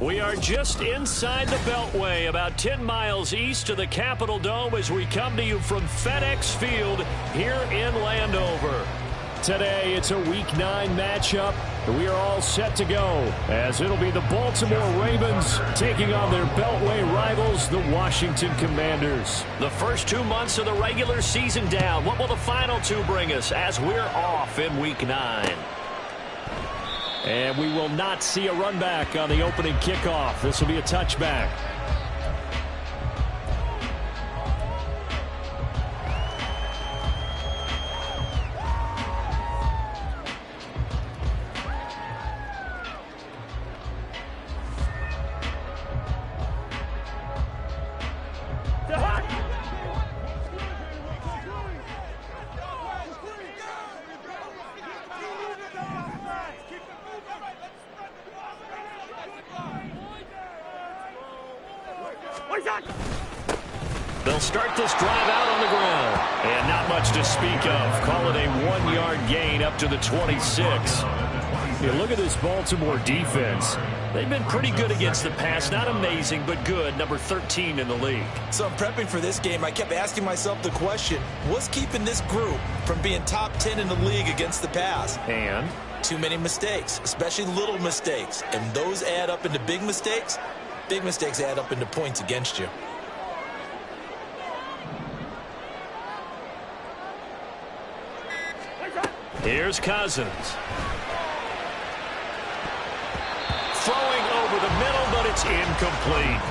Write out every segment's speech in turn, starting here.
We are just inside the Beltway, about 10 miles east of the Capitol Dome as we come to you from FedEx Field here in Landover. Today, it's a Week 9 matchup. We are all set to go as it'll be the Baltimore Ravens taking on their Beltway rivals, the Washington Commanders. The first 2 months of the regular season down. What will the final 2 bring us as we're off in Week 9? And we will not see a run back on the opening kickoff. This will be a touchback. They'll start this drive out on the ground. And not much to speak of. Call it a 1-yard gain up to the 26. Yeah, look at this Baltimore defense. They've been pretty good against the pass. Not amazing, but good. Number 13 in the league. So I'm prepping for this game. I kept asking myself the question, what's keeping this group from being top 10 in the league against the pass? And? Too many mistakes, especially little mistakes. And those add up into big mistakes. Big mistakes add up into points against you. Here's Cousins. Throwing over the middle, but it's incomplete.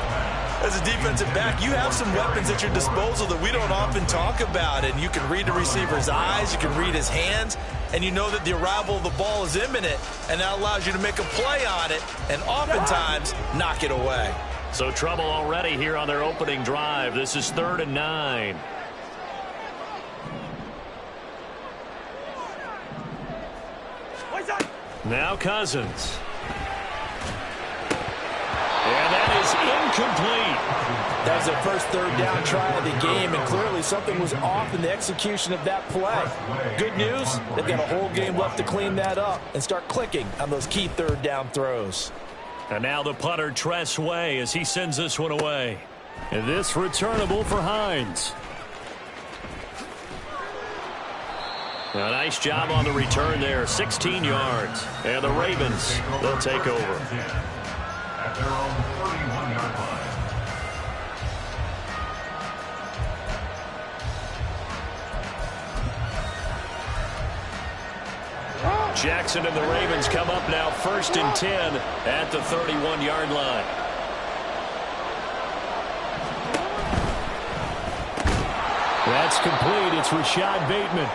As a defensive back, you have some weapons at your disposal that we don't often talk about. And you can read the receiver's eyes, you can read his hands, and you know that the arrival of the ball is imminent, and that allows you to make a play on it and oftentimes knock it away. So trouble already here on their opening drive. This is 3rd and 9. Now Cousins. And that is incomplete. That was their first 3rd down try of the game, and clearly something was off in the execution of that play. Good news, they've got a whole game left to clean that up and start clicking on those key 3rd down throws. And now the punter, Tress Way, as he sends this one away. And this returnable for Hines. A nice job on the return there, 16 yards. And the Ravens, they'll take over. At their own 31-yard line. Jackson and the Ravens come up now 1st and 10 at the 31-yard line. That's complete. It's Rashad Bateman.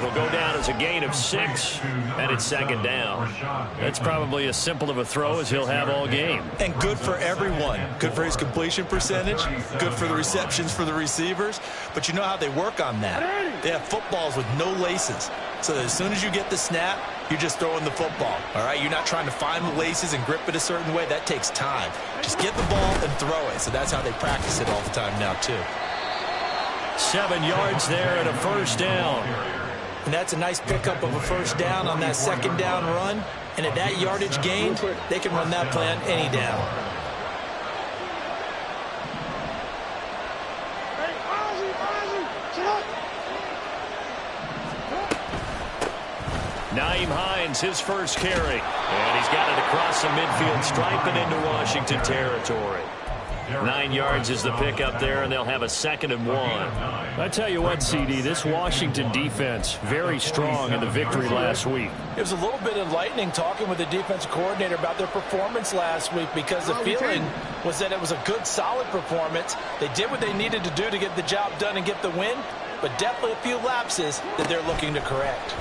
Will go down as a gain of 6, and it's 2nd down. That's probably as simple of a throw as he'll have all game. And good for everyone. Good for his completion percentage. Good for the receptions for the receivers. But you know how they work on that. They have footballs with no laces. So that as soon as you get the snap, you're just throwing the football. All right, you're not trying to find the laces and grip it a certain way. That takes time. Just get the ball and throw it. So that's how they practice it all the time now, too. 7 yards there and a 1st down. And that's a nice pickup of a 1st down on that 2nd down run. And at that yardage gained, they can run that play on any down. Nyheim Hines, his first carry. And he's got it across the midfield stripe and into Washington territory. 9 yards is the pickup there, and they'll have a 2nd and 1. I tell you what, CD, this Washington defense, very strong in the victory last week. It was a little bit enlightening talking with the defensive coordinator about their performance last week, because the feeling was that it was a good, solid performance. They did what they needed to do to get the job done and get the win, but definitely a few lapses that they're looking to correct.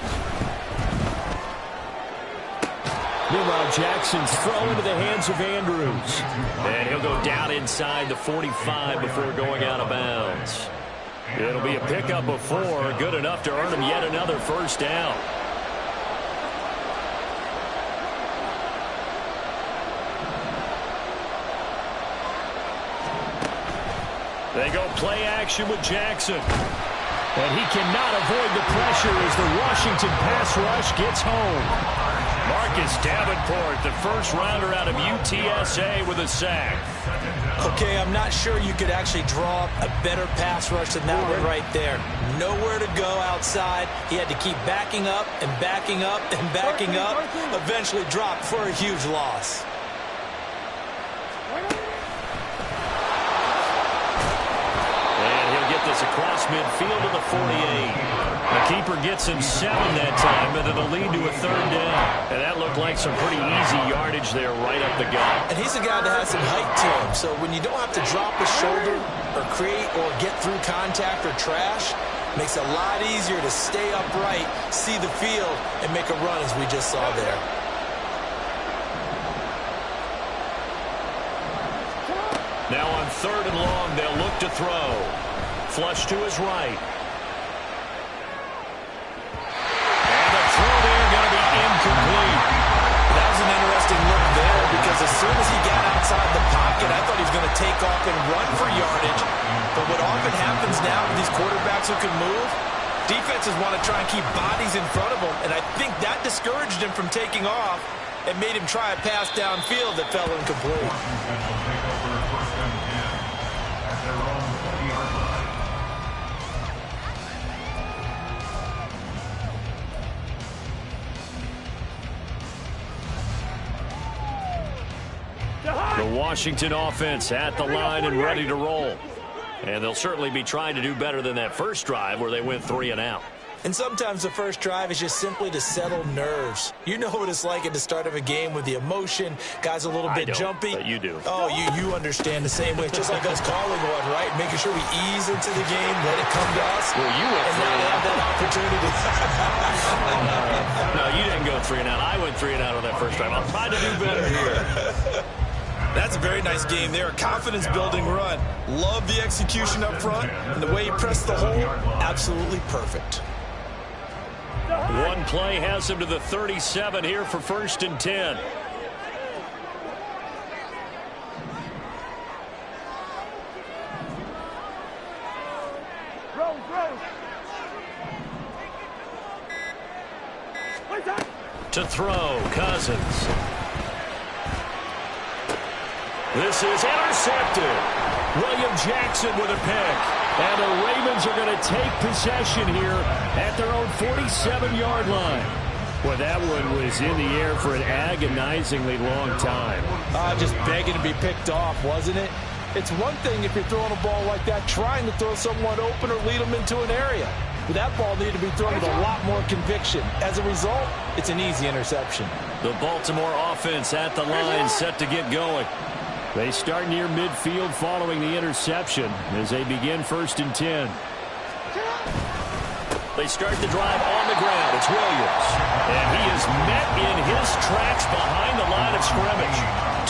Meanwhile, Jackson's throw into the hands of Andrews. And he'll go down inside the 45 before going out of bounds. It'll be a pickup of 4, good enough to earn him yet another 1st down. They go play action with Jackson. And he cannot avoid the pressure as the Washington pass rush gets home. Marcus Davenport, the first rounder out of UTSA with a sack. Okay, I'm not sure you could actually draw a better pass rush than that one right there. Nowhere to go outside. He had to keep backing up and backing up and backing up. Eventually dropped for a huge loss. And he'll get this across midfield to the 48. The keeper gets him 7 that time, but it'll lead to a 3rd down. And that looked like some pretty easy yardage there right up the gut. And he's a guy that has some height to him, so when you don't have to drop his shoulder or create or get through contact or trash, makes it a lot easier to stay upright, see the field, and make a run as we just saw there. Now on 3rd and long, they'll look to throw. Flush to his right. Incomplete. That was an interesting look there because as soon as he got outside the pocket, I thought he was going to take off and run for yardage. But what often happens now with these quarterbacks who can move, defenses want to try and keep bodies in front of them, and I think that discouraged him from taking off and made him try a pass downfield that fell incomplete. Defense will take over 1st and 10 at their own 20-yard line. The Washington offense at the line and ready to roll. And they'll certainly be trying to do better than that first drive where they went 3 and out. And sometimes the first drive is just simply to settle nerves. You know what it's like at the start of a game with the emotion. Guys a little bit jumpy. But you do. Oh, you understand the same way. It's just like us calling one, right? Making sure we ease into the game, let it come to us. Well, you went and now they have that opportunity. No, you didn't go 3 and out. I went 3 and out on that first drive. I'll try to do better here. That's a very nice game there. A confidence-building run. Love the execution up front. And the way he pressed the hole, absolutely perfect. One play has him to the 37 here for 1st and 10. To throw, Cousins. This is intercepted. William Jackson with a pick. And the Ravens are going to take possession here at their own 47-yard line. Well, that one was in the air for an agonizingly long time. Just begging to be picked off, wasn't it? It's one thing if you're throwing a ball like that, trying to throw someone open or lead them into an area. But that ball needed to be thrown with a lot more conviction. As a result, it's an easy interception. The Baltimore offense at the line set to get going. They start near midfield following the interception as they begin 1st and 10. They start the drive on the ground. It's Williams. And he is met in his tracks behind the line of scrimmage.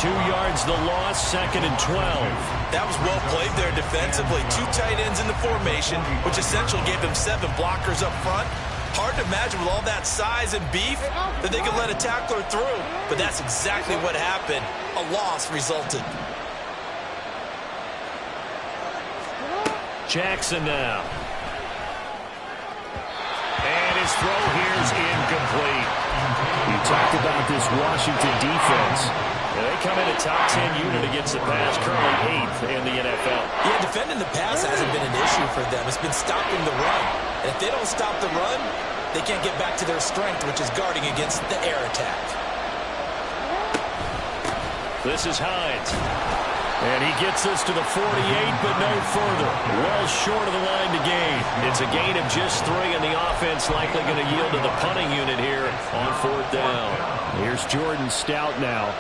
2 yards the loss, 2nd and 12. That was well played there defensively. 2 tight ends in the formation, which essentially gave them 7 blockers up front. Hard to imagine with all that size and beef that they could let a tackler through. But that's exactly what happened. A loss resulted. Jackson now. And his throw here is incomplete. You talked about this Washington defense. They come in a top 10 unit against the pass, currently 8th in the NFL. Yeah, defending the pass hasn't been an issue for them. It's been stopping the run. And if they don't stop the run, they can't get back to their strength, which is guarding against the air attack. This is Hines. And he gets us to the 48, but no further. Well short of the line to gain. It's a gain of just 3, and the offense likely going to yield to the punting unit here on 4th down. Here's Jordan Stout now.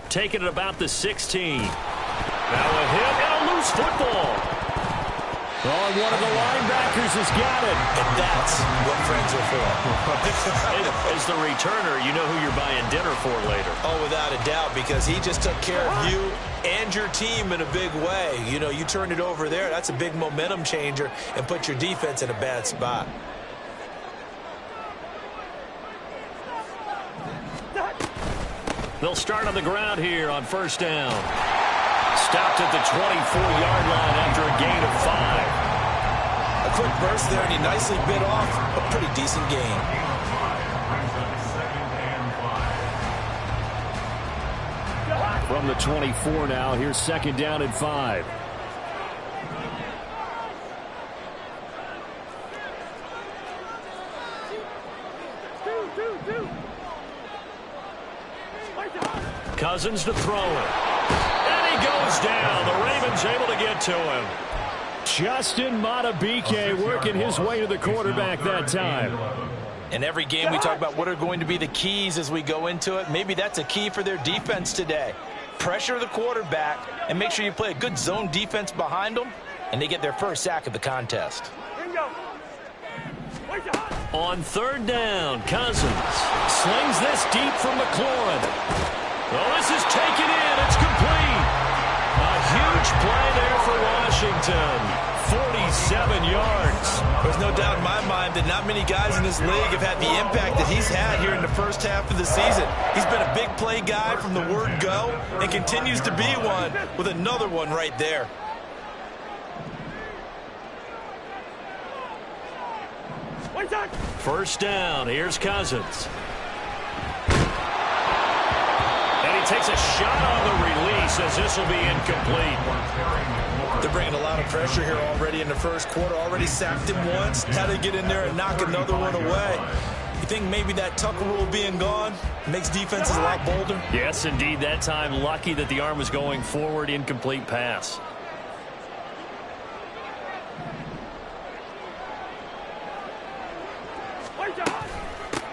Taking it about the 16. Now a hit and a loose football. Oh, and one of the linebackers has got it. And that's what friends are for. As the returner, you know who you're buying dinner for later. Oh, without a doubt, because he just took care of you and your team in a big way. You know, you turned it over there. That's a big momentum changer and put your defense in a bad spot. They'll start on the ground here on 1st down. stopped at the 24-yard line after a gain of 5. A quick burst there, and he nicely bit off a pretty decent gain. From the 24 now, here's 2nd down and 5. Cousins to throw it. And he goes down. The Ravens able to get to him. Justin Madubuike working his way to the quarterback that time. In every game we talk about what are going to be the keys as we go into it. Maybe that's a key for their defense today. Pressure the quarterback and make sure you play a good zone defense behind them, and they get their first sack of the contest. On 3rd down, Cousins slings this deep from McLaurin. Well, this is taken in. It's complete. A huge play there for Washington. 47 yards. There's no doubt in my mind that not many guys in this league have had the impact that he's had here in the first half of the season. He's been a big play guy from the word go and continues to be one with another one right there. First down. Here's Cousins. And he takes a shot on the release as this will be incomplete. They're bringing a lot of pressure here already in the first quarter. Already sacked him once. Had to get in there and knock another one away. You think maybe that Tucker rule being gone makes defenses a lot bolder? Yes, indeed. That time, lucky that the arm was going forward. Incomplete pass.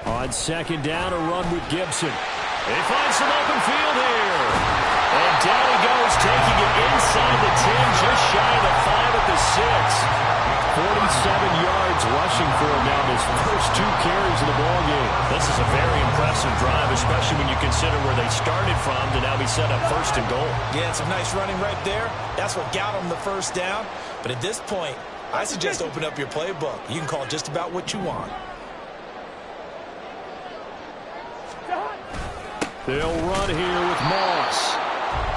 On 2nd down, a run with Gibson. He finds some open field here. And down he goes, taking it inside the 10, just shy of the 5 at the 6. 47 yards rushing for him now, his first 2 carries of the ballgame. This is a very impressive drive, especially when you consider where they started from to now be set up 1st and goal. Yeah, some nice running right there. That's what got him the first down. But at this point, I suggest open up your playbook. You can call just about what you want. They'll run here with Moss.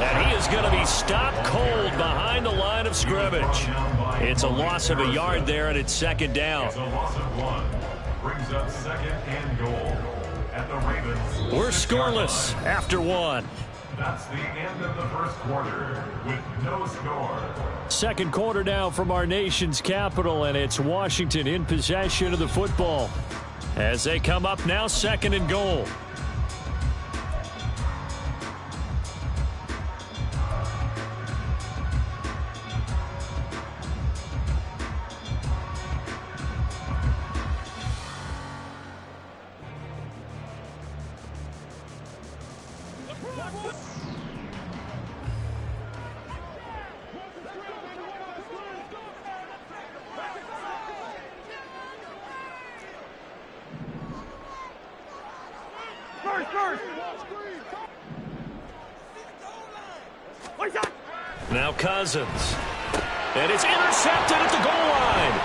And he is going to be stopped cold behind the line of scrimmage. It's a loss of a yard there, and it's 2nd down. It's a loss of 1. Brings up 2nd and goal at the Ravens. We're scoreless after 1. That's the end of the first quarter with no score. 2nd quarter now from our nation's capital, and it's Washington in possession of the football. As they come up now, 2nd and goal. Now Cousins. And it's intercepted at the goal line.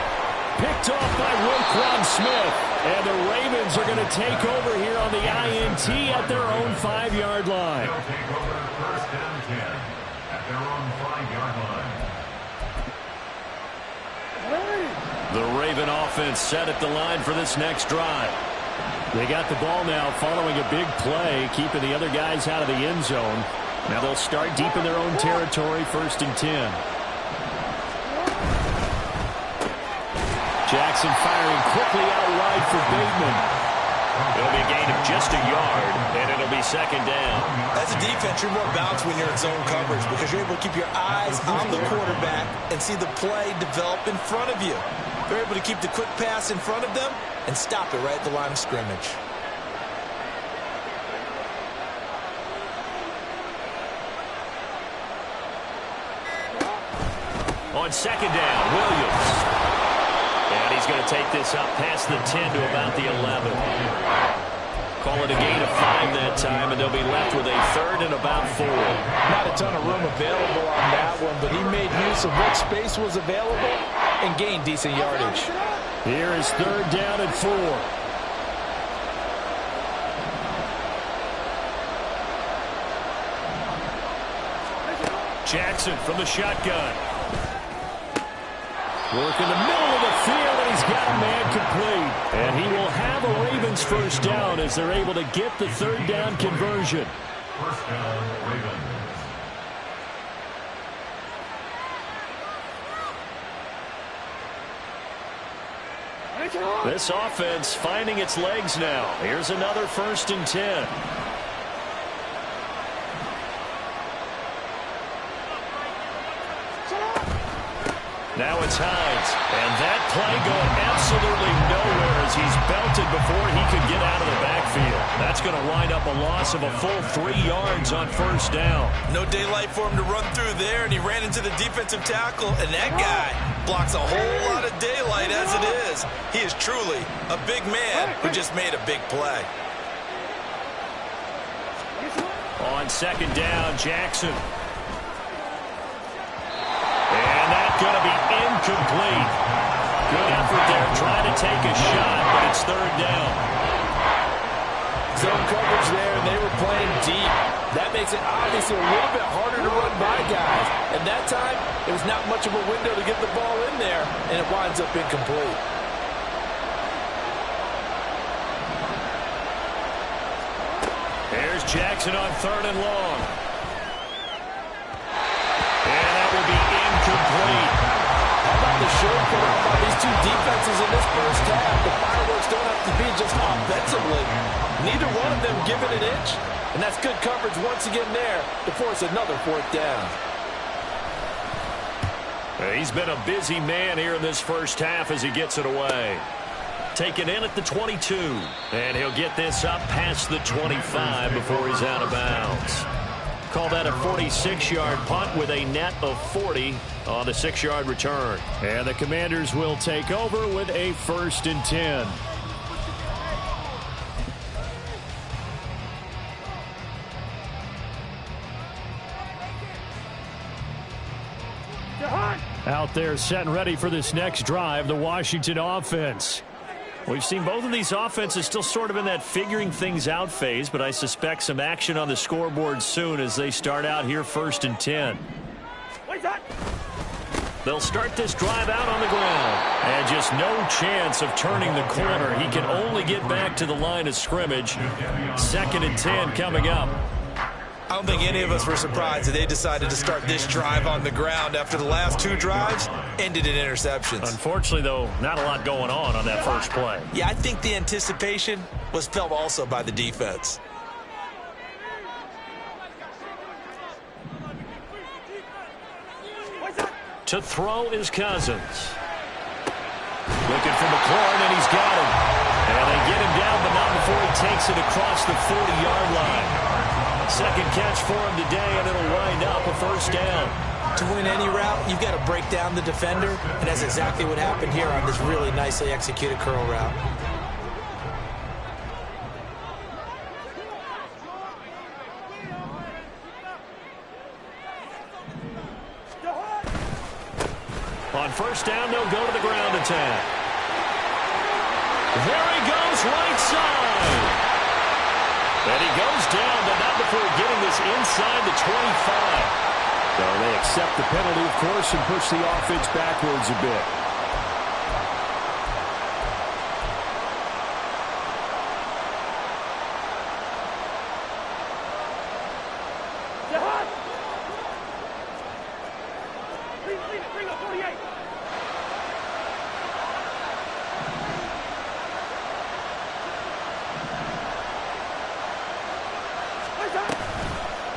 Picked off by Roquan Smith. And the Ravens are going to take over here on the INT at their own 5-yard line. They'll take over 1st and 10 at their own 5-yard line. The Raven offense set at the line for this next drive. They got the ball now following a big play, keeping the other guys out of the end zone. Now they'll start deep in their own territory, 1st and 10. Jackson firing quickly out wide for Bateman. It'll be a gain of just a yard, and it'll be 2nd down. As a defense, you're more balanced when you're in zone coverage because you're able to keep your eyes on the quarterback and see the play develop in front of you. They're able to keep the quick pass in front of them and stop it right at the line of scrimmage. On 2nd down, Williams. And he's going to take this up past the 10 to about the 11. Call it a gain of 5 that time, and they'll be left with a 3rd and about 4. Not a ton of room available on that one, but he made use of what space was available and gained decent yardage. Here is 3rd down and 4. Jackson from the shotgun. Work in the middle of the field, and he's got a man complete. And he will have a Ravens first down as they're able to get the third down conversion. First down, Ravens. This offense finding its legs now. Here's another 1st and 10. Now it's Hines. And that play going absolutely nowhere as he's belted before he could get out of the backfield. That's going to wind up a loss of a full 3 yards on 1st down. No daylight for him to run through there, and he ran into the defensive tackle, and that guy blocks a whole lot of daylight as it is. He is truly a big man who just made a big play. On 2nd down, Jackson. And that's going to be incomplete. Good effort there trying to take a shot, but it's 3rd down. Zone coverage there, and they were playing deep. That makes it obviously a little bit harder to run by guys. And that time, it was not much of a window to get the ball in there, and it winds up incomplete. There's Jackson on 3rd and long. And that will be incomplete. How about the show put up by these two defenses in this first half? The fireworks don't have to be just offensively. Neither one of them giving an inch. And that's good coverage once again there to force another 4th down. He's been a busy man here in this first half as he gets it away. Taken in at the 22. And he'll get this up past the 25 before he's out of bounds. Call that a 46-yard punt with a net of 40 on the 6-yard return. And the Commanders will take over with a 1st and 10. Out there set and ready for this next drive, the Washington offense. We've seen both of these offenses still sort of in that figuring things out phase, but I suspect some action on the scoreboard soon as they start out here 1st and 10. They'll start this drive out on the ground. And just no chance of turning the corner. He can only get back to the line of scrimmage. 2nd and 10 coming up. I don't think any of us were surprised that they decided to start this drive on the ground after the last 2 drives ended in interceptions. Unfortunately, though, not a lot going on that first play. Yeah, I think the anticipation was felt also by the defense. To throw is Cousins. Looking for McLaurin, and he's got him. And they get him down, but not before he takes it across the 40-yard line. 2nd catch for him today, and it'll wind up a 1st down. To win any route, you've got to break down the defender, and that's exactly what happened here on this really nicely executed curl route. On 1st down, they'll go to the ground attack. There he goes, right side. And he goes down, but not before getting this inside the 25. So they accept the penalty, of course, and push the offense backwards a bit.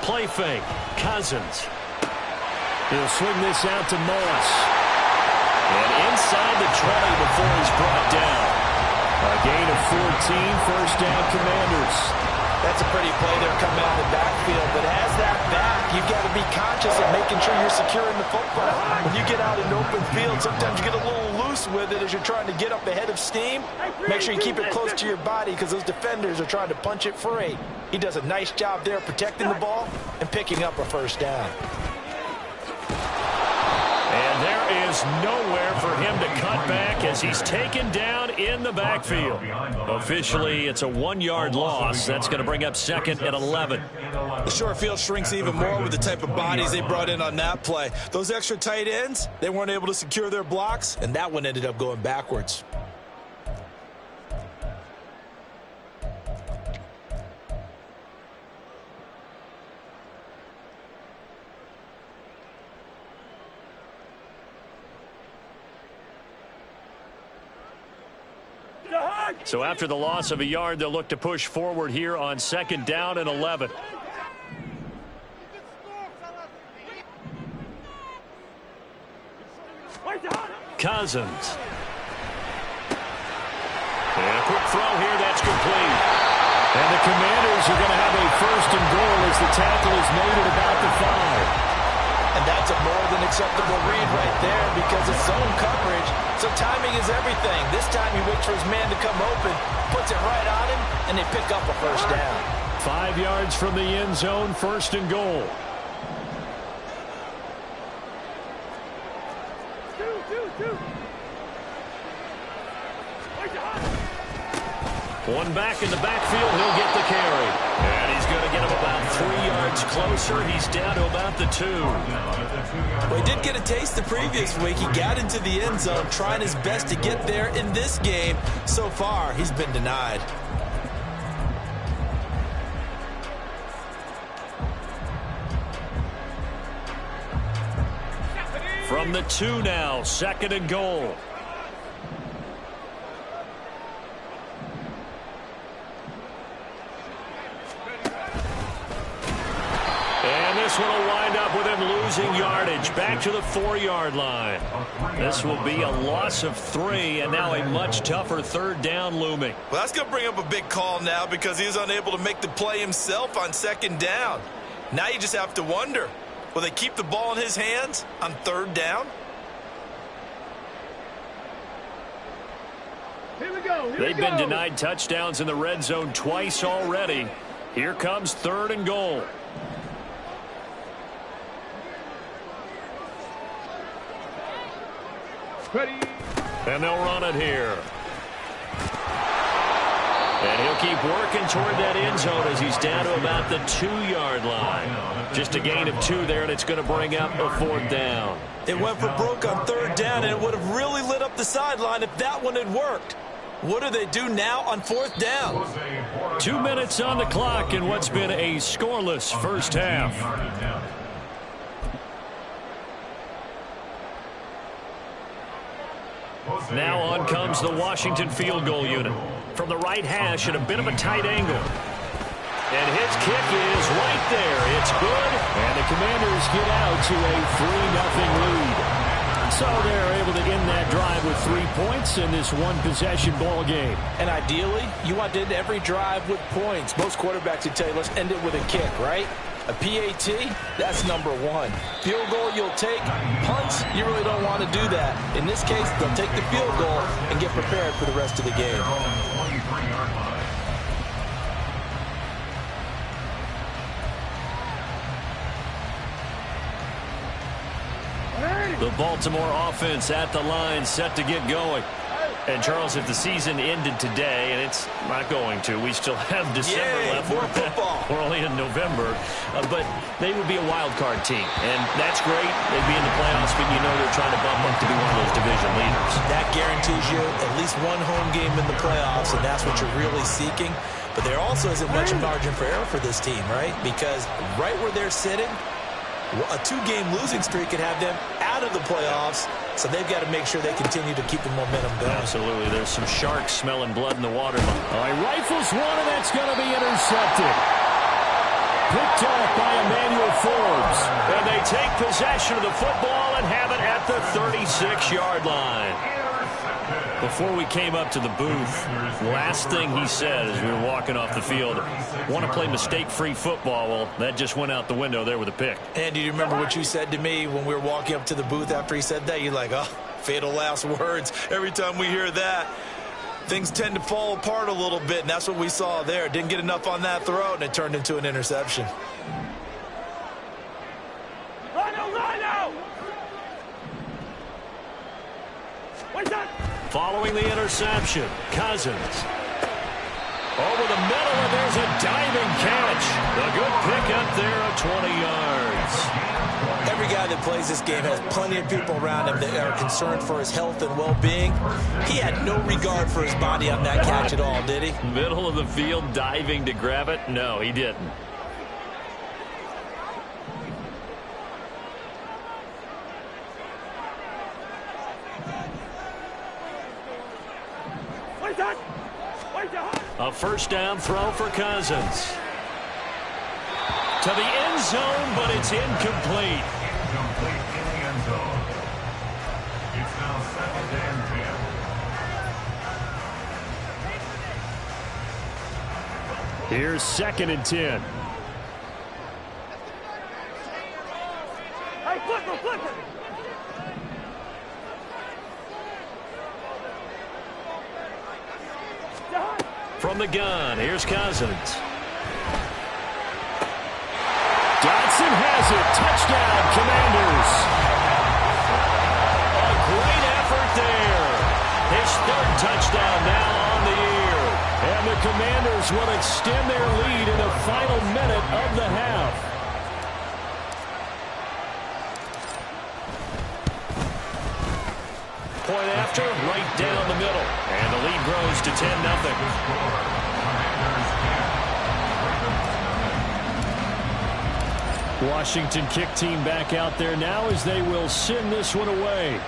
Play fake. Cousins. He'll swing this out to Moss. And inside the 20 before he's brought down. A gain of 14, 1st down Commanders. That's a pretty play there coming out of the backfield. But as that back, you've got to be conscious of making sure you're securing the football. When you get out in open field, sometimes you get a little loose with it as you're trying to get up ahead of steam. Make sure you keep it close to your body because those defenders are trying to punch it free. He does a nice job there protecting the ball and picking up a 1st down. And there was nowhere for him to cut back as he's taken down in the backfield. Officially, it's a 1-yard loss. That's going to bring up second and 11. The short field shrinks even more with the type of bodies they brought in on that play. Those extra tight ends, they weren't able to secure their blocks, and that one ended up going backwards. So after the loss of a yard, they'll look to push forward here on second down and 11. Cousins. And a quick throw here, that's complete. And the Commanders are going to have a first and goal as the tackle is made at about the 5. And that's a more than acceptable read right there because it's zone coverage, so timing is everything. This time he waits for his man to come open, puts it right on him, and they pick up a first down. 5 yards from the end zone, first and goal. One back in the backfield, he'll get the carry. And he's going to get him about 3 yards closer. He's down to about the 2. Well, he did get a taste the previous week. He got into the end zone trying his best to get there in this game. So far, he's been denied. From the 2 now, second and goal. This one will wind up with him losing yardage back to the 4-yard line. This will be a loss of 3 and now a much tougher third down looming. Well, that's going to bring up a big call now because he was unable to make the play himself on second down. Now you just have to wonder, will they keep the ball in his hands on third down? They've been denied touchdowns in the red zone twice already. Here comes third and goal. And they'll run it here. And he'll keep working toward that end zone as he's down to about the 2-yard line. Just a gain of 2 there, and it's going to bring up a 4th down. It went for broke on third down, and it would have really lit up the sideline if that one had worked. What do they do now on 4th down? 2 minutes on the clock in what's been a scoreless first half. Now on comes the Washington field goal unit. From the right hash at a bit of a tight angle. And his kick is right there. It's good. And the Commanders get out to a 3-0 lead. So they're able to end that drive with 3 points in this one-possession ball game. And ideally, you want to end every drive with points. Most quarterbacks would tell you, let's end it with a kick, right? A PAT, that's number 1. Field goal you'll take. Punts, you really don't want to do that. In this case, they'll take the field goal and get prepared for the rest of the game. The Baltimore offense at the line, set to get going. And, Charles, if the season ended today, and it's not going to, we still have December left. More football. We're only in November. But they would be a wild card team. And that's great. They'd be in the playoffs, but you know they're trying to bump up to be one of those division leaders. That guarantees you at least one home game in the playoffs, and that's what you're really seeking. But there also isn't much margin for error for this team, right? Because right where they're sitting, a 2-game losing streak could have them out of the playoffs, so they've got to make sure they continue to keep the momentum going. Absolutely. There's some sharks smelling blood in the water. He rifles one, and that's going to be intercepted. Picked off by Emmanuel Forbes. And they take possession of the football and have it at the 36-yard line. Before we came up to the booth, last thing he said as we were walking off the field, want to play mistake-free football. Well, that just went out the window there with a pick. And do you remember what you said to me when we were walking up to the booth after he said that? You're like, oh, fatal last words. Every time we hear that, things tend to fall apart a little bit, and that's what we saw there. Didn't get enough on that throw, and it turned into an interception. Following the interception, Cousins. Over the middle, and there's a diving catch. A good pickup there of 20 yards. Every guy that plays this game has plenty of people around him that are concerned for his health and well-being. He had no regard for his body on that catch at all, did he? Middle of the field, diving to grab it? No, he didn't. A first down throw for Cousins. To the end zone, but it's incomplete. Incomplete in the end zone. It's now 2nd and 10. Here's 2nd and 10. Hey, flip it. From the gun, here's Cousins. Dotson has it. Touchdown, Commanders. A great effort there. His 3rd touchdown now on the year. And the Commanders will extend their lead in the final minute of the half. Point after, right down the middle. And the lead grows to 10-0. Washington kick team back out there now as they will send this one away.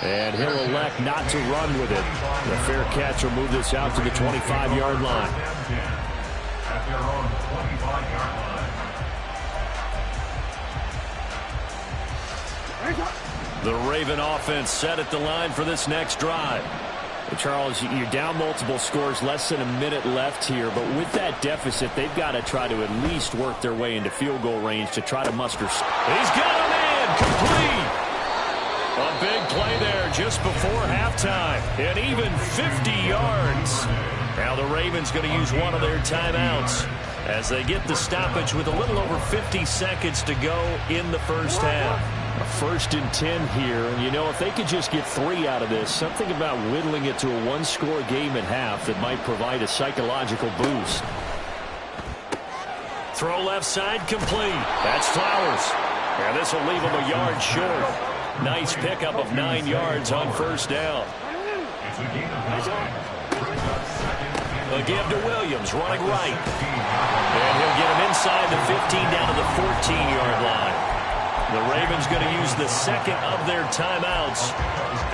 And he'll elect not to run with it. The fair catch will move this out to the 25-yard line. At their own 25-yard line. The Raven offense set at the line for this next drive. Charles, you're down multiple scores, less than a minute left here, but with that deficit, they've got to try to at least work their way into field goal range to try to muster. He's got a man complete. A big play there just before halftime, and even 50 yards. Now the Ravens going to use one of their timeouts as they get the stoppage with a little over 50 seconds to go in the first half. A 1st and 10 here, and you know, if they could just get 3 out of this, something about whittling it to a 1-score game at half that might provide a psychological boost. Throw left side complete. That's Flowers. And this will leave him a yard short. Nice pickup of 9 yards on first down. It's a gain of 9. A give to Williams, running right. And he'll get him inside the 15 down to the 14-yard line. The Ravens going to use the 2nd of their timeouts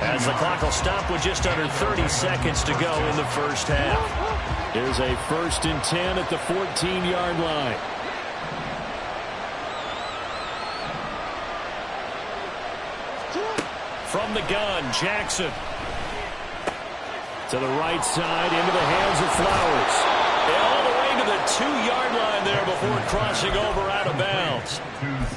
as the clock will stop with just under 30 seconds to go in the first half. Here's a 1st and 10 at the 14-yard line. From the gun, Jackson. To the right side, into the hands of Flowers. All the way to the 2-yard line there before crossing over out of bounds.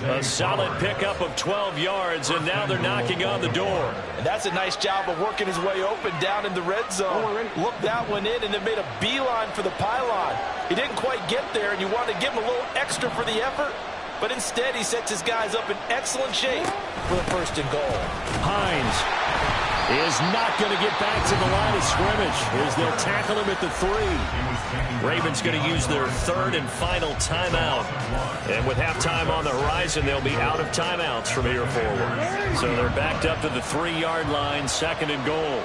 A solid pickup of 12 yards, and now they're knocking on the door. And that's a nice job of working his way open down in the red zone. Looked that one in and then made a beeline for the pylon. He didn't quite get there, and you want to give him a little extra for the effort. But instead, he sets his guys up in excellent shape for the 1st and goal. Hines is not going to get back to the line of scrimmage as they'll tackle him at the 3. Ravens going to use their 3rd and final timeout. And with halftime on the horizon, they'll be out of timeouts from here forward. So they're backed up to the 3-yard line, 2nd and goal.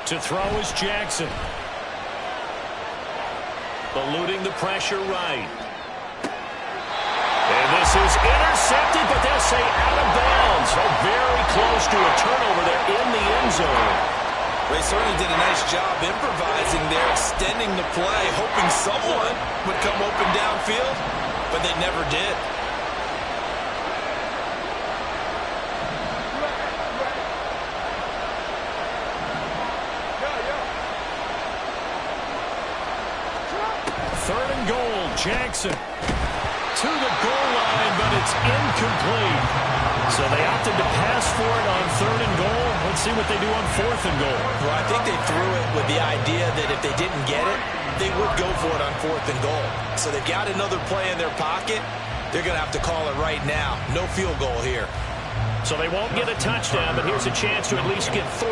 To throw is Jackson. Eluding the pressure right. And this is intercepted, but they'll say out of bounds. So very close to a turnover there in the end zone. They certainly did a nice job improvising there, extending the play, hoping someone would come open downfield, but they never did. Third and goal, Jackson. To the goal line, but it's incomplete. So they opted to pass for it on 3rd and goal. Let's see what they do on 4th and goal. Well, I think they threw it with the idea that if they didn't get it, they would go for it on 4th and goal. So they've got another play in their pocket. They're going to have to call it right now. No field goal here. So they won't get a touchdown, but here's a chance to at least get 3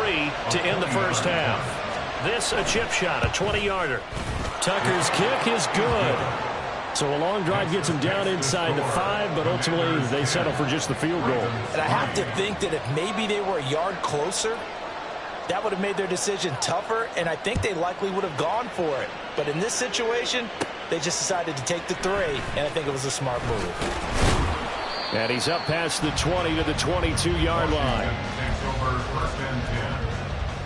to end the first half. This a chip shot, a 20-yarder. Tucker's kick is good. So a long drive gets them down inside the 5, but ultimately they settle for just the field goal. And I have to think that if maybe they were a yard closer, that would have made their decision tougher, and I think they likely would have gone for it. But in this situation, they just decided to take the 3, and I think it was a smart move. And he's up past the 20 to the 22-yard line. Takes over first and 10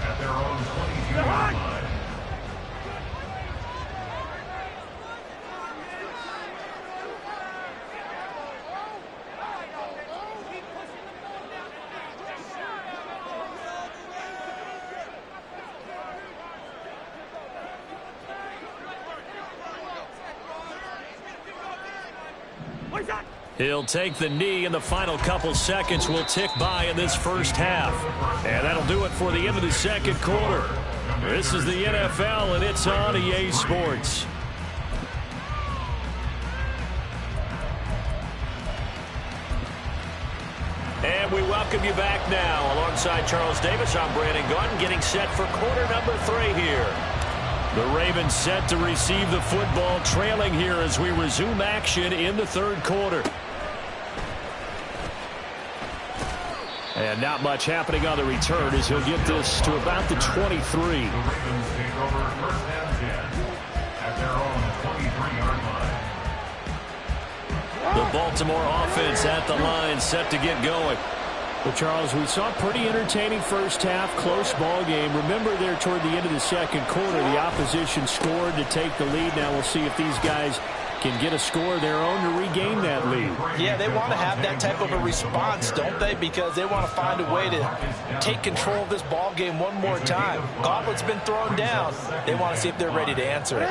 at their own 22-yard line. He'll take the knee, and the final couple seconds will tick by in this first half. And that'll do it for the end of the second quarter. This is the NFL, and it's on EA Sports. And we welcome you back now. Alongside Charles Davis, I'm Brandon Gaudin, getting set for quarter number 3 here. The Ravens set to receive the football, trailing here as we resume action in the third quarter. And not much happening on the return as he'll get this to about the 23. The Ravens take over first and 10 at their own 23-yard line. The Baltimore offense at the line, set to get going. Well, Charles, we saw a pretty entertaining first half, close ball game. Remember there toward the end of the second quarter, the opposition scored to take the lead. Now we'll see if these guys can get a score of their own to regain that lead. Yeah, they want to have that type of a response, don't they? Because they want to find a way to take control of this ball game one more time. Gauntlet's been thrown down. They want to see if they're ready to answer it.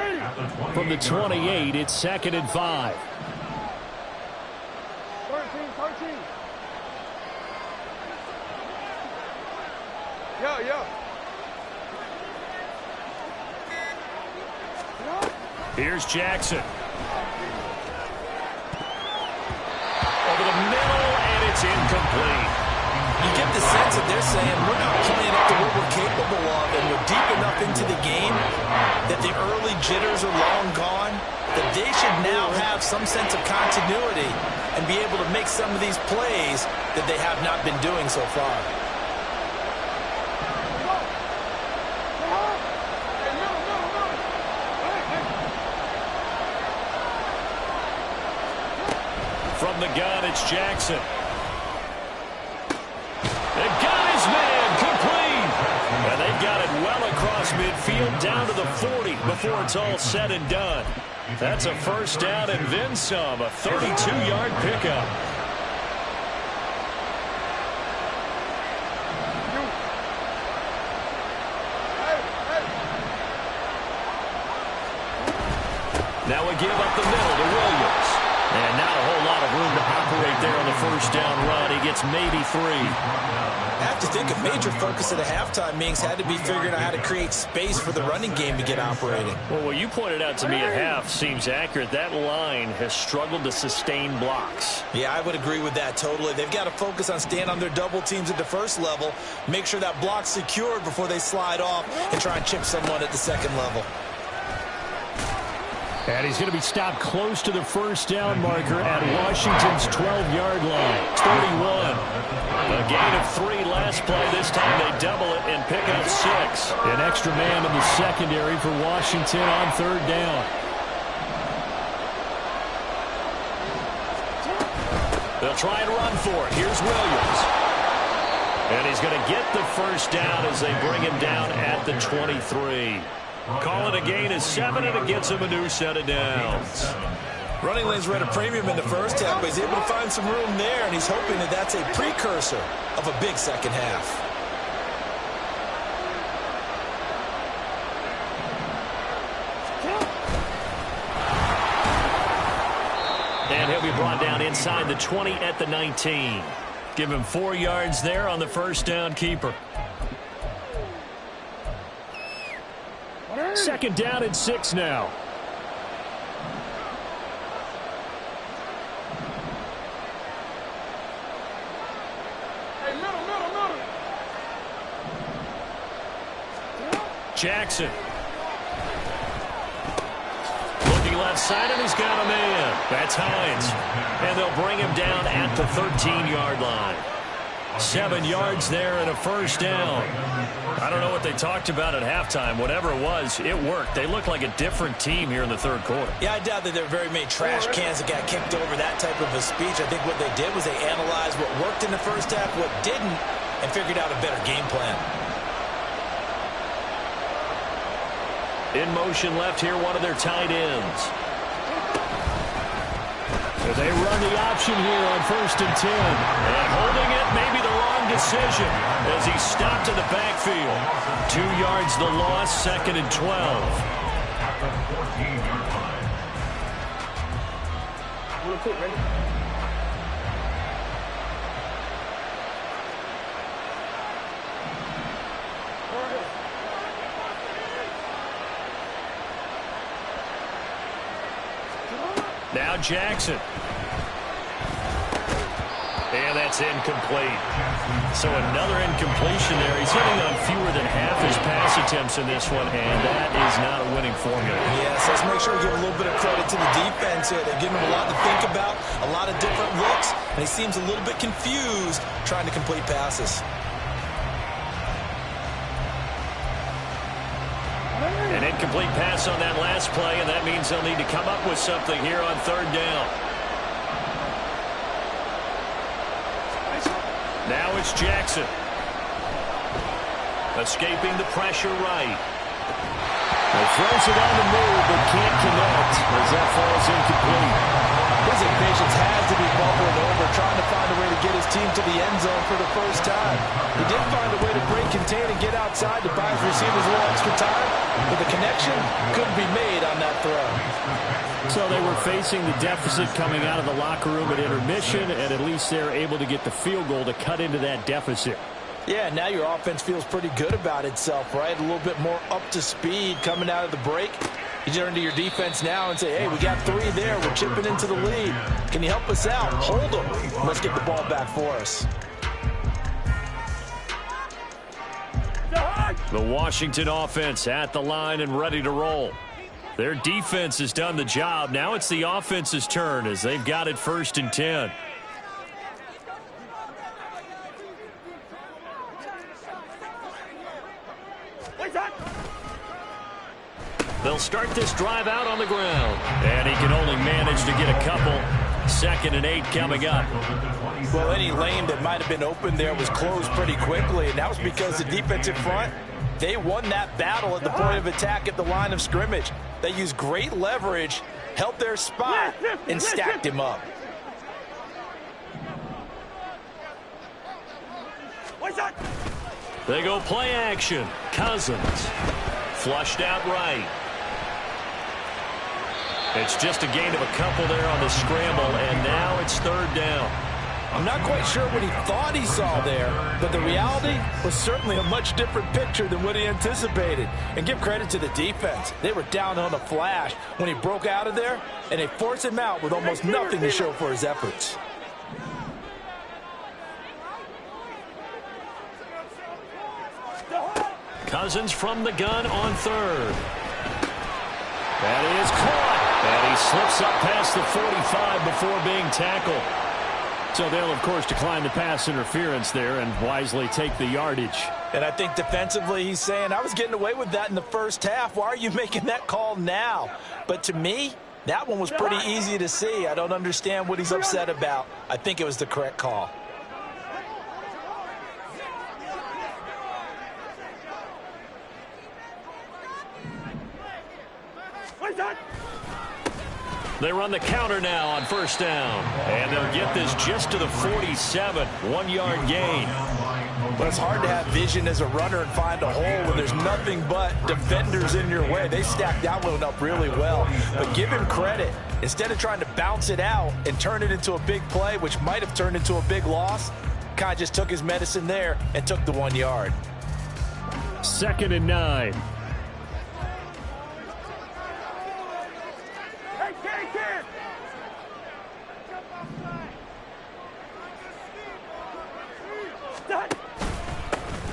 From the 28, it's 2nd and 5. 13. Yeah. Here's Jackson. Over the middle, and it's incomplete. You get the sense that they're saying we're not playing up to what we're capable of, and we're deep enough into the game that the early jitters are long gone, that they should now have some sense of continuity and be able to make some of these plays that they have not been doing so far. From the gun, it's Jackson. They got his man, complete. And they've got it well across midfield, down to the 40 before it's all said and done. That's a first down and then some, a 32-yard pickup. Now we give up the middle to Williams. And not a whole lot of room to operate there on the first down run. He gets maybe 3. I have to think a major focus at the halftime meetings had to be figuring out how to create space for the running game to get operating. Well, what you pointed out to me at half seems accurate. That line has struggled to sustain blocks. Yeah, I would agree with that totally. They've got to focus on staying on their double teams at the first level, make sure that block's secured before they slide off and try and chip someone at the second level. And he's going to be stopped close to the first down marker at Washington's 12-yard line. 31. A gain of 3 last play. This time they double it and pick up 6. An extra man in the secondary for Washington on third down. They'll try and run for it. Here's Williams. And he's going to get the first down as they bring him down at the 23. Calling a gain of 7, and it gets him a new set of downs. Running lanes were at a premium in the first half, but he's able to find some room there, and he's hoping that that's a precursor of a big second half. And he'll be brought down inside the 20 at the 19. Give him 4 yards there on the first down keeper. 2nd down and 6 now. Jackson. Looking left side, and he's got a man. That's Hines. And they'll bring him down at the 13-yard line. 7 yards there and a first down. I don't know what they talked about at halftime. Whatever it was, it worked. They look like a different team here in the third quarter. Yeah, I doubt that there were very many trash cans that got kicked over that type of a speech. I think what they did was they analyzed what worked in the first half, what didn't, and figured out a better game plan. In motion left here, one of their tight ends. So they run the option here on 1st and 10. And holding it, maybe the wrong decision as he stopped in the backfield. 2 yards the loss, 2nd and 12. At the 14-yard line. Ready? Now Jackson. And that's incomplete. So another incompletion there. He's hitting on fewer than half his pass attempts in this one, and that is not a winning formula. Yes, let's make sure we give a little bit of credit to the defense here. They're giving him a lot to think about, a lot of different looks, and he seems a little bit confused trying to complete passes. An incomplete pass on that last play, and that means they'll need to come up with something here on 3rd down. Now it's Jackson. Escaping the pressure right. He throws it on the move, but can't connect as that falls incomplete. His impatience has to be bubbling over, trying to find a way to get his team to the end zone for the first time. He did find a way to break, contain, and get outside to buy his receivers a little extra time, but the connection couldn't be made on that throw. So they were facing the deficit coming out of the locker room at intermission, and at least they're able to get the field goal to cut into that deficit. Yeah, now your offense feels pretty good about itself, right? A little bit more up to speed coming out of the break. You turn to your defense now and say, hey, we got 3 there. We're chipping into the lead. Can you help us out? Hold them. Let's get the ball back for us. The Washington offense at the line and ready to roll. Their defense has done the job. Now it's the offense's turn as they've got it 1st and 10. They'll start this drive out on the ground. And he can only manage to get a couple. 2nd and 8 coming up. Well, any lane that might have been open there was closed pretty quickly, and that was because the defensive front, they won that battle at the point of attack at the line of scrimmage. They used great leverage, held their spot, and stacked him up. They go play action. Cousins. Flushed out right. It's just a gain of a couple there on the scramble, and now it's 3rd down. I'm not quite sure what he thought he saw there, but the reality was certainly a much different picture than what he anticipated. And give credit to the defense. They were down on a flash when he broke out of there, and they forced him out with almost nothing to show for his efforts. Cousins from the gun on 3rd. That is caught. And he slips up past the 45 before being tackled. So they'll, of course, decline the pass interference there and wisely take the yardage. And I think defensively he's saying, I was getting away with that in the first half. Why are you making that call now? But to me, that one was pretty easy to see. I don't understand what he's upset about. I think it was the correct call. They run the counter now on 1st down. And they'll get this just to the 47. 1-yard gain. But it's hard to have vision as a runner and find a hole when there's nothing but defenders in your way. They stacked that one up really well. But give him credit. Instead of trying to bounce it out and turn it into a big play, which might have turned into a big loss, kind of just took his medicine there and took the 1 yard. 2nd and 9.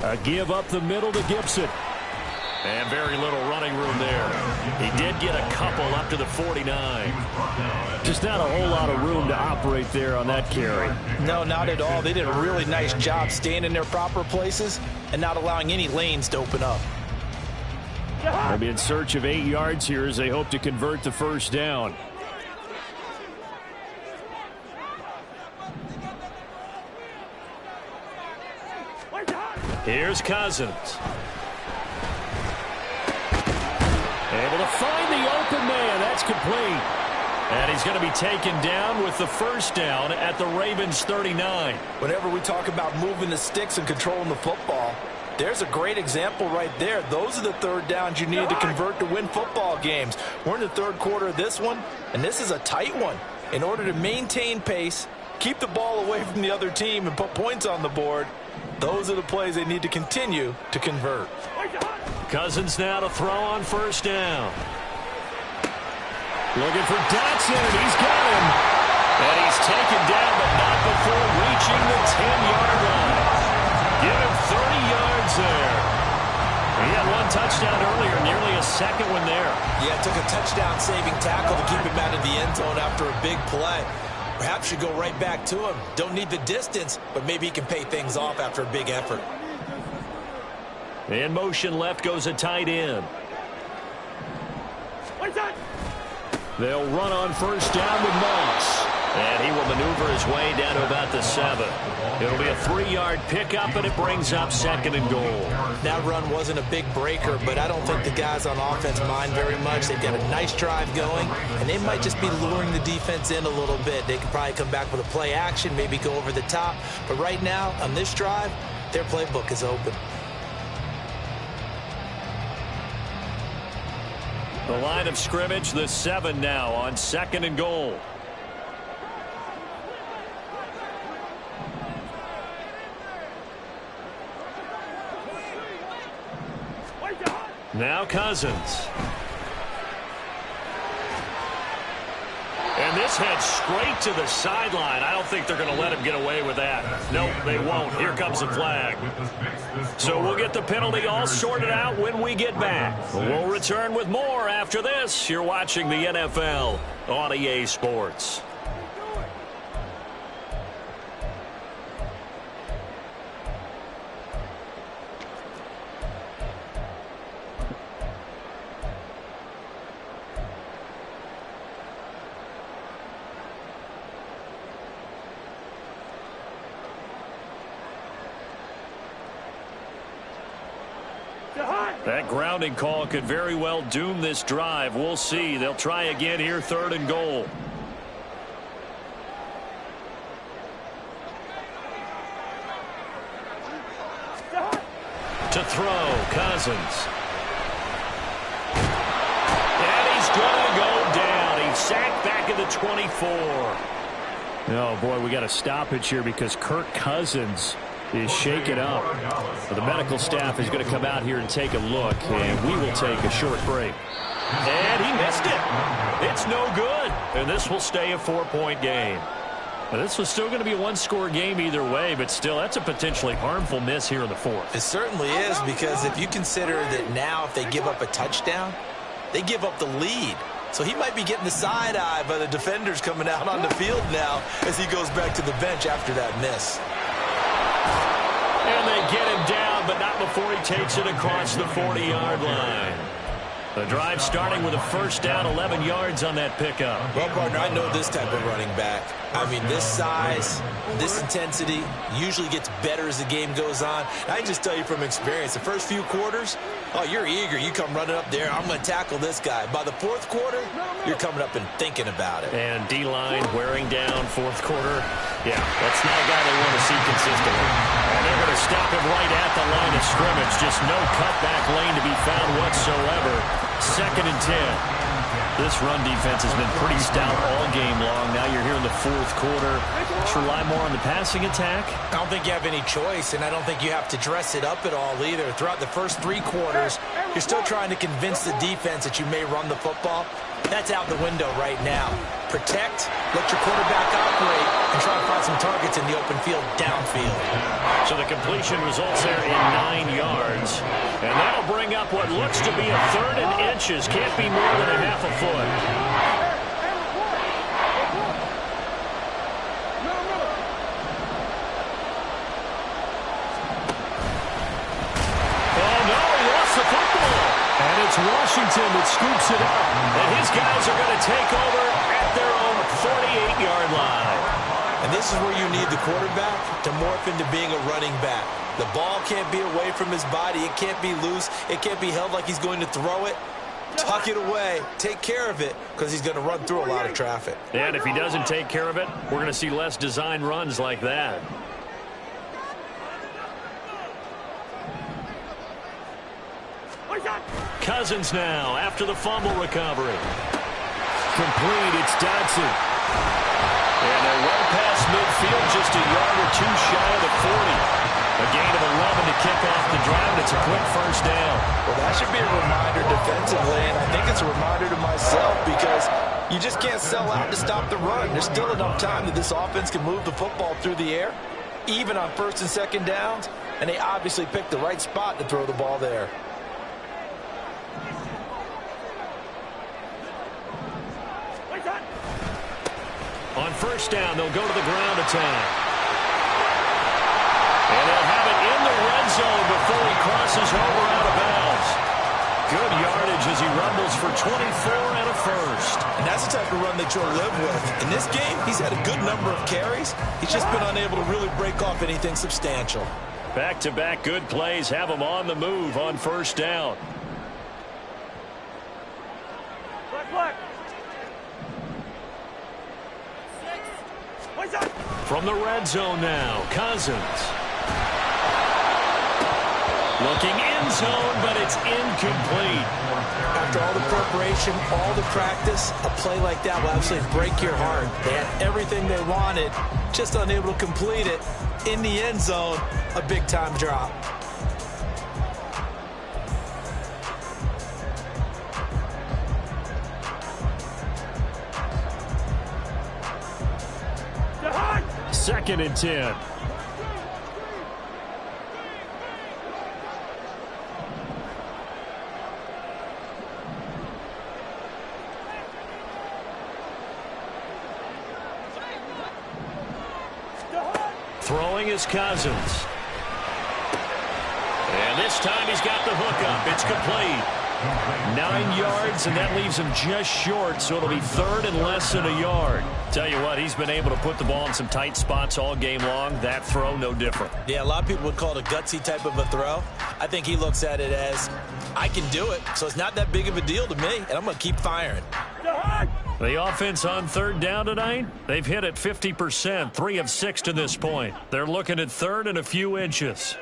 A give up the middle to Gibson. And very little running room there. He did get a couple up to the 49. Just not a whole lot of room to operate there on that carry. No, not at all. They did a really nice job staying in their proper places and not allowing any lanes to open up. They'll be in search of 8 yards here as they hope to convert the first down. Here's Cousins. Able to find the open man. That's complete. And he's going to be taken down with the first down at the Ravens 39. Whenever we talk about moving the sticks and controlling the football, there's a great example right there. Those are the third downs you need to convert to win football games. We're in the third quarter of this one, and this is a tight one. In order to maintain pace, keep the ball away from the other team, and put points on the board, those are the plays they need to continue to convert. Cousins now to throw on first down. Looking for Dotson. He's got him. And he's taken down, but not before reaching the 10-yard line. Give him 30 yards there. He had one touchdown earlier, nearly a second one there. Yeah, it took a touchdown-saving tackle to keep him out of the end zone after a big play. Perhaps you go right back to him. Don't need the distance, but maybe he can pay things off after a big effort. In motion left goes a tight end. They'll run on first down with Moss. And he will maneuver his way down to about the 7. It'll be a 3-yard pickup, and it brings up second and goal. That run wasn't a big breaker, but I don't think the guys on offense mind very much. They've got a nice drive going, and they might just be luring the defense in a little bit. They could probably come back with a play action, maybe go over the top. But right now, on this drive, their playbook is open. The line of scrimmage, the 7 now on second and goal. Now Cousins. And this heads straight to the sideline. I don't think they're going to let him get away with that. Nope, they won't. Here comes the flag. So we'll get the penalty all sorted out when we get back. We'll return with more after this. You're watching the NFL on EA Sports. That grounding call could very well doom this drive. We'll see. They'll try again here, third and goal. To throw, Cousins. And he's going to go down. He's sacked back at the 24. Oh, boy, we got a stoppage here because Kirk Cousins is shaken up. The medical staff is going to come out here and take a look, and we will take a short break. And he missed it. It's no good. And this will stay a 4-point game. Now, this was still going to be a one-score game either way, but still, that's a potentially harmful miss here in the fourth. It certainly is, because if you consider that now if they give up a touchdown, they give up the lead. So he might be getting the side eye by the defenders coming out on the field now as he goes back to the bench after that miss. And they get him down, but not before he takes it across the 40-yard line. The drive starting with a first down, 11 yards on that pickup. Well, partner, I know this type of running back. I mean, this size, this intensity usually gets better as the game goes on. I can just tell you from experience, the first few quarters, oh, you're eager. You come running up there, I'm going to tackle this guy. By the fourth quarter, you're coming up and thinking about it. And D-line wearing down fourth quarter. Yeah, that's not a guy they want to see consistently. And they're going to stop him right at the line of scrimmage. Just no cutback lane to be found whatsoever. Second and 10. This run defense has been pretty stout all game long. Now you're here in the fourth quarter. Just rely more on the passing attack. I don't think you have any choice, and I don't think you have to dress it up at all either. Throughout the first 3 quarters, you're still trying to convince the defense that you may run the football. That's out the window right now. Protect, let your quarterback operate, and try to find some targets in the open field downfield. So the completion results there in 9 yards. And that'll bring up what looks to be a 3rd and inches. Can't be more than a half a foot. Oh, no, he lost the football. And it's Washington that scoops it up. And his guys are going to take over at their own 48-yard line. And this is where you need the quarterback to morph into being a running back. The ball can't be away from his body. It can't be loose. It can't be held like he's going to throw it. Tuck it away. Take care of it because he's going to run through a lot of traffic. And if he doesn't take care of it, we're going to see less design runs like that. Cousins now after the fumble recovery. Complete, it's Dodson. And they're well past midfield, just a yard or 2 shy of the 40. A gain of 11 to kick off the drive, and it's a quick first down. Well, that should be a reminder defensively, and I think it's a reminder to myself because you just can't sell out to stop the run. There's still enough time that this offense can move the football through the air, even on 1st and 2nd downs, and they obviously picked the right spot to throw the ball there. On first down, they'll go to the ground attack. And they'll have it in the red zone before he crosses over out of bounds. Good yardage as he rumbles for 24 and a first. And that's the type of run that you'll live with. In this game, he's had a good number of carries. He's just been unable to really break off anything substantial. Back-to-back good plays have him on the move on first down. From the red zone now, Cousins. Looking end zone, but it's incomplete. After all the preparation, all the practice, a play like that will absolutely break your heart. They had everything they wanted, just unable to complete it. In the end zone, a big-time drop. Second and 10. Throwing is Cousins. And this time he's got the hook up. It's complete. 9 yards, and that leaves him just short, so it'll be 3rd and less than a yard. Tell you what, he's been able to put the ball in some tight spots all game long. That throw, no different. Yeah, a lot of people would call it a gutsy type of a throw. I think he looks at it as, I can do it, so it's not that big of a deal to me, and I'm going to keep firing. The offense on 3rd down tonight, they've hit it 50%, 3 of 6 to this point. They're looking at 3rd and a few inches.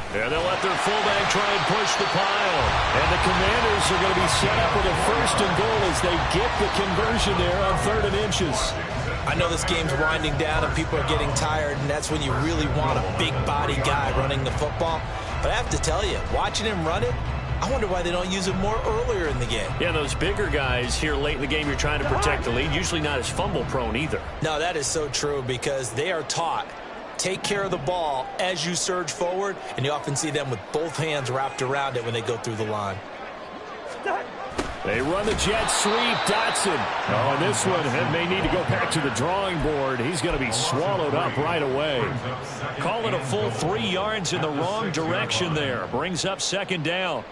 And they'll let their fullback try and push the pile. And the Commanders are going to be set up with a 1st and goal as they get the conversion there on 3rd and inches. I know this game's winding down and people are getting tired, and that's when you really want a big body guy running the football. But I have to tell you, watching him run it, I wonder why they don't use him more earlier in the game. Yeah, those bigger guys here late in the game, you're trying to protect the lead, usually not as fumble prone either. No, that is so true because they are taught. Take care of the ball as you surge forward, and you often see them with both hands wrapped around it when they go through the line. They run the jet sweep. Dotson. Oh, and this one may need to go back to the drawing board. He's going to be swallowed up right away. Call it a full 3 yards in the wrong direction there. Brings up 2nd down.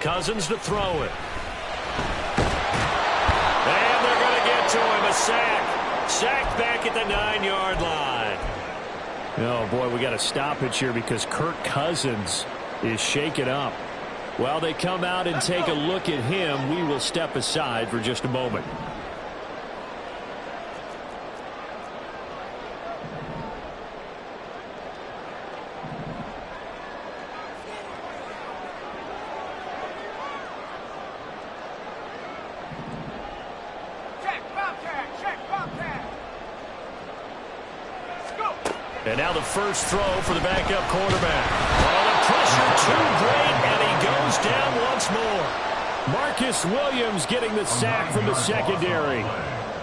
Cousins to throw it. And they're going to get to him. A sack. Sacked back at the 9-yard line. Oh, boy, we got a stoppage here because Kirk Cousins is shaken up. While they come out and take a look at him, we will step aside for just a moment. And now the first throw for the backup quarterback. Oh, the pressure too great, and he goes down once more. Marcus Williams getting the sack from the secondary.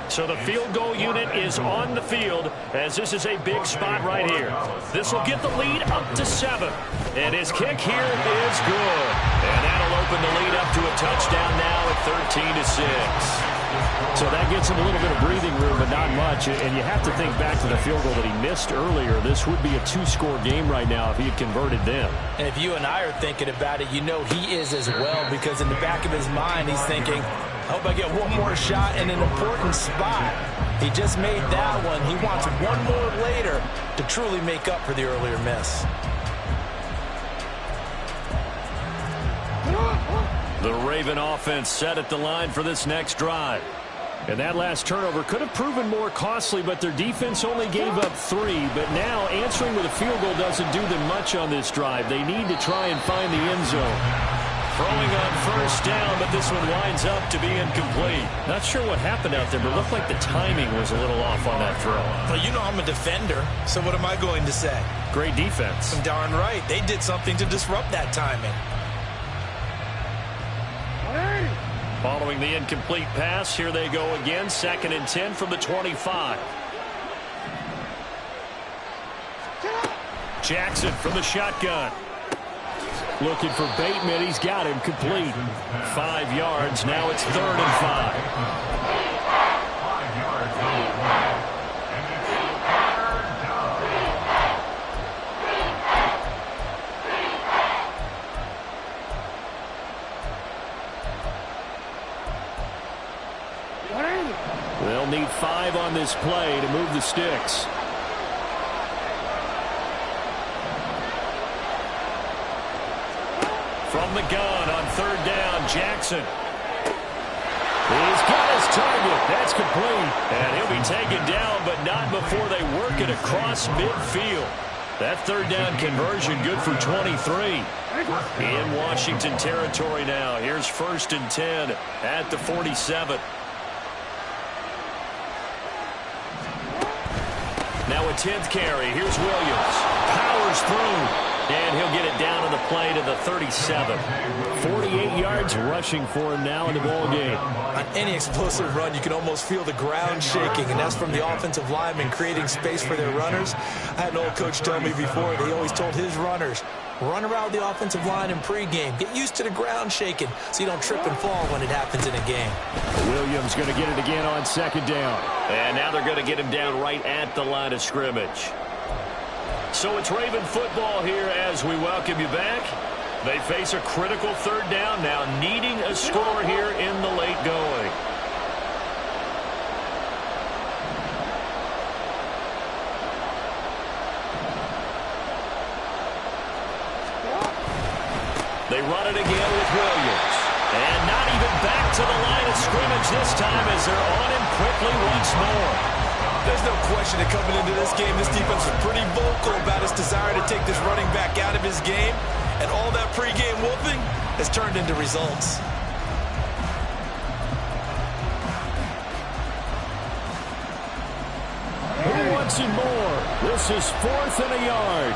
So the field goal unit is on the field as this is a big spot right here. This will get the lead up to 7. And his kick here is good. And that'll open the lead up to a touchdown now at 13-6. So that gets him a little bit of breathing room, but not much. And you have to think back to the field goal that he missed earlier. This would be a 2-score game right now if he had converted them. And if you and I are thinking about it, you know he is as well, because in the back of his mind, he's thinking, I hope I get one more shot in an important spot. He just made that one. He wants one more later to truly make up for the earlier miss. The Raven offense set at the line for this next drive. And that last turnover could have proven more costly, but their defense only gave up 3. But now answering with a field goal doesn't do them much on this drive. They need to try and find the end zone. Throwing on first down, but this one winds up to be incomplete. Not sure what happened out there, but it looked like the timing was a little off on that throw. Well, you know I'm a defender, so what am I going to say? Great defense. I'm darn right. They did something to disrupt that timing. Following the incomplete pass, here they go again. 2nd and 10 from the 25. Jackson from the shotgun. Looking for Bateman. He's got him complete. 5 yards. Now it's 3rd and 5. They'll need 5 on this play to move the sticks. From the gun on 3rd down, Jackson. He's got his target. That's complete. And he'll be taken down, but not before they work it across midfield. That 3rd down conversion good for 23. In Washington territory now. Here's 1st and 10 at the 47. Now a 10th carry. Here's Williams. Powers through. And he'll get it down on the play to the 37. 48 yards rushing for him now in the ball game. On any explosive run, you can almost feel the ground shaking, and that's from the offensive linemen creating space for their runners. I had an old coach tell me before, they always told his runners, run around the offensive line in pregame. Get used to the ground shaking so you don't trip and fall when it happens in a game. Williams going to get it again on 2nd down. And now they're going to get him down right at the line of scrimmage. So it's Raven football here as we welcome you back. They face a critical 3rd down now, needing a score here in the late going. They run it again with Williams. And not even back to the line of scrimmage this time as they're on him quickly once more. There's no question that coming into this game, this defense was pretty vocal about its desire to take this running back out of his game. And all that pregame whooping has turned into results. Who wants it more? This is 4th and a yard.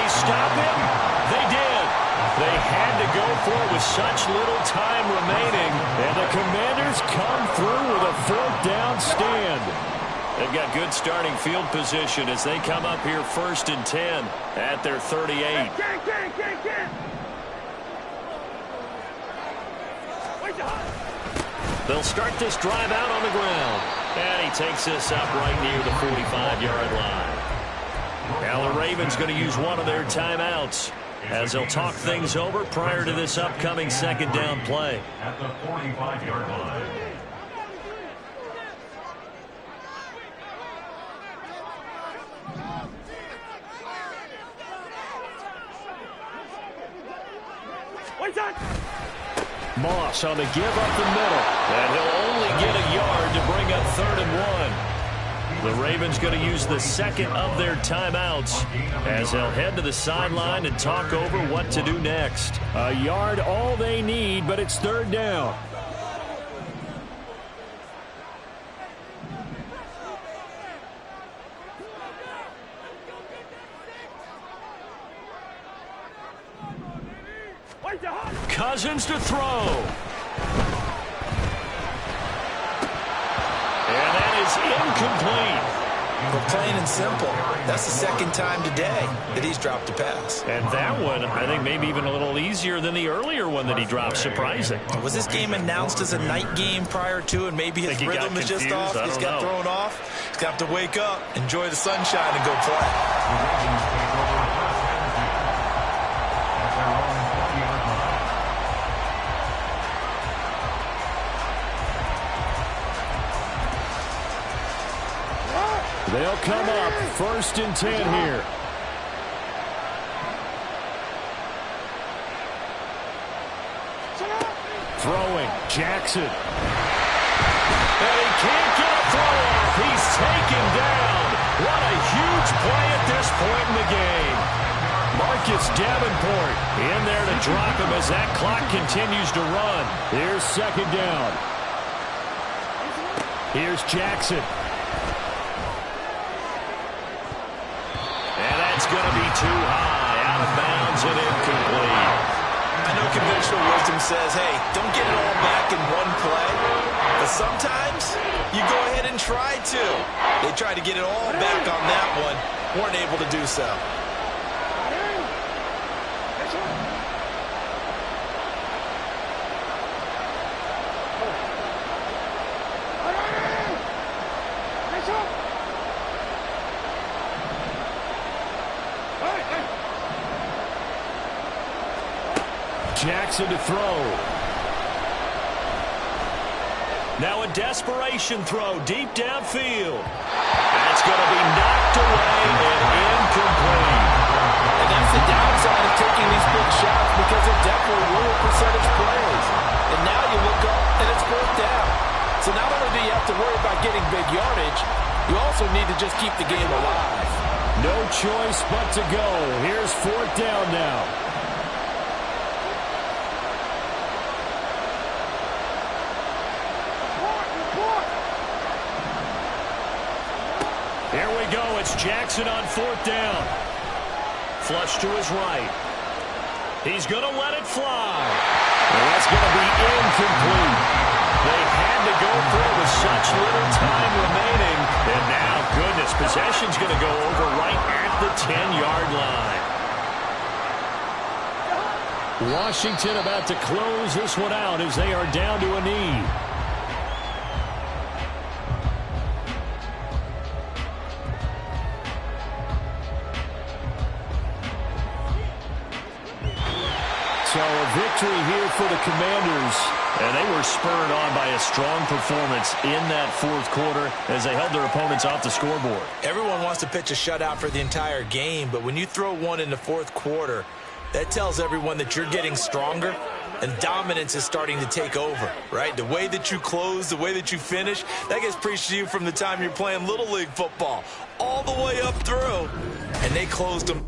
Stop him? They did. They had to go for it with such little time remaining. And the Commanders come through with a 4th down stand. They've got good starting field position as they come up here 1st and 10 at their 38. They'll start this drive out on the ground. And he takes this up right near the 45-yard line. Now the Ravens going to use one of their timeouts as they'll talk things over prior to this upcoming second down play. At the 45-yard line. Moss on the give up the middle. And he'll only get a yard to bring up 3rd and 1. The Ravens going to use the second of their timeouts as they'll head to the sideline and talk over what to do next. A yard all they need, but it's 3rd down. Cousins to throw. And that is incomplete. But plain and simple, that's the second time today that he's dropped a pass. And that one, I think, maybe even a little easier than the earlier one that he dropped. Surprising. Was this game announced as a night game prior to, and maybe his rhythm is just off? He's got thrown off. He's got to wake up, enjoy the sunshine, and go play. They'll come up 1st and 10 here. Throwing, Jackson. And he can't get a throw off. He's taken down. What a huge play at this point in the game. Marcus Davenport in there to drop him as that clock continues to run. Here's 2nd down. Here's Jackson. It's going to be too high, out of bounds and incomplete. I know conventional wisdom says, hey, don't get it all back in one play. But sometimes you go ahead and try to. They tried to get it all back on that one. Weren't able to do so. Jackson to throw. Now a desperation throw deep downfield. That's going to be knocked away and incomplete. And that's the downside of taking these big shots because it definitely will percentage plays. And now you look up and it's 4th down. So not only do you have to worry about getting big yardage, you also need to just keep the game alive. No choice but to go. Here's 4th down now. Here we go. It's Jackson on 4th down. Flush to his right. He's going to let it fly. And that's going to be incomplete. They had to go for it with such little time remaining. And now, goodness, possession's going to go over right at the 10-yard line. Washington about to close this one out as they are down to a knee. So a victory here for the Commanders. And they were spurred on by a strong performance in that 4th quarter as they held their opponents off the scoreboard. Everyone wants to pitch a shutout for the entire game, but when you throw one in the 4th quarter, that tells everyone that you're getting stronger and dominance is starting to take over, right? The way that you close, the way that you finish, that gets preached to you from the time you're playing Little League football all the way up through, and they closed them